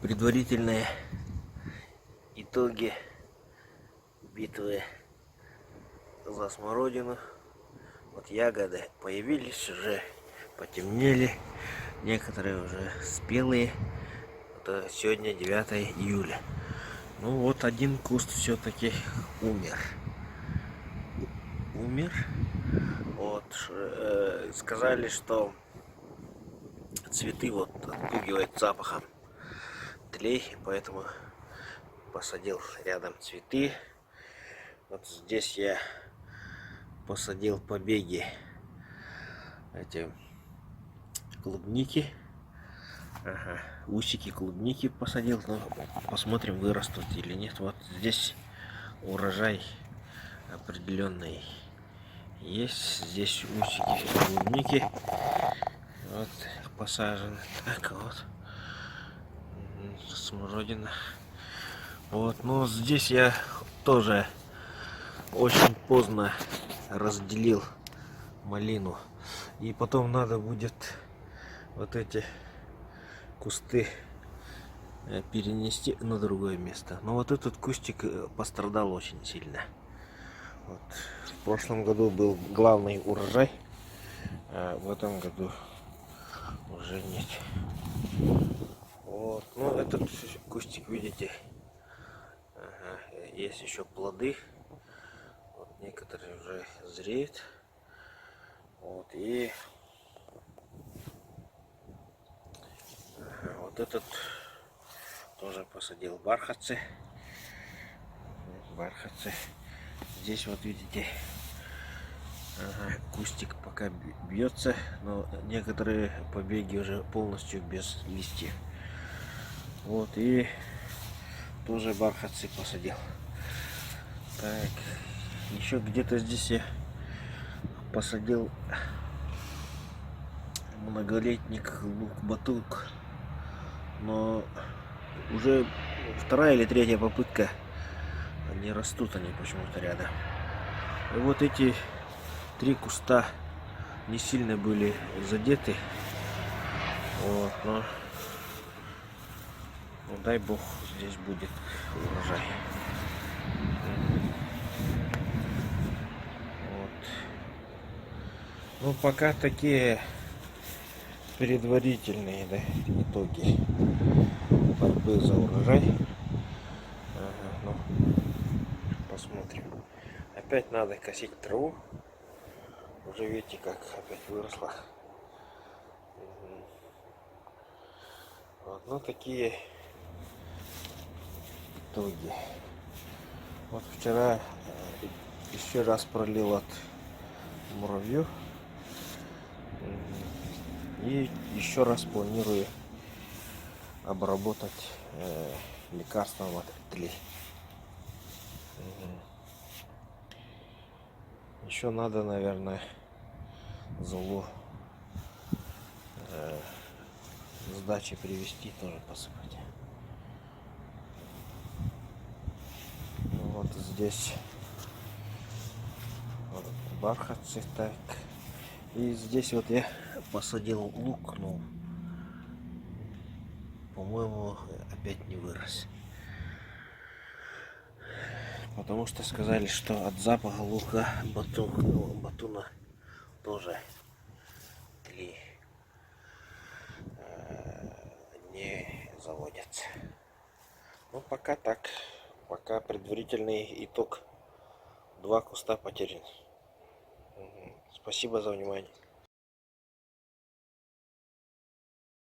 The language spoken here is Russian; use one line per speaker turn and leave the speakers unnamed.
Предварительные итоги битвы за смородину. Вот ягоды появились, уже потемнели, некоторые уже спелые. Это сегодня 9 июля. Ну вот один куст все-таки умер. Вот сказали, что цветы вот отпугивают запахом тлей, поэтому посадил рядом цветы. Вот здесь я посадил побеги эти клубники. Усики клубники посадил, но посмотрим, вырастут или нет. Вот здесь урожай определенный есть. Здесь усики клубники вот посажены. Так вот смородина. Вот, но здесь я тоже очень поздно разделил малину, и потом надо будет вот эти кусты перенести на другое место. Но вот этот кустик пострадал очень сильно. Вот. В прошлом году был главный урожай, а в этом году уже нет. Вот. Ну, этот кустик, видите, есть еще плоды. Вот некоторые уже зреют. Вот. И вот этот тоже посадил бархатцы. Здесь вот видите, кустик пока бьется, но некоторые побеги уже полностью без листьев. Вот, и тоже бархатцы посадил. Так, еще где-то здесь я посадил многолетник лук-батук, но уже вторая или третья попытка, не растут они почему-то рядом. И вот эти три куста не сильно были задеты. Вот, но дай бог здесь будет урожай. Вот. Ну, пока такие предварительные, да, итоги борьбы за урожай. Ну, посмотрим. Опять надо косить траву. Уже видите, как опять выросла. Вот, ну, такие итоги. Вот вчера еще раз пролил от муравью. И еще раз планирую обработать лекарством от тлей. Еще надо, наверное, золу с дачи привезти, тоже посыпать. Вот здесь вот бархатцы, так. И здесь вот я посадил лук, но, по-моему, опять не вырос. Потому что сказали, что от запаха лука батуна тоже тли не заводятся. Ну, пока так. Пока предварительный итог. 2 куста потерян. Спасибо за внимание.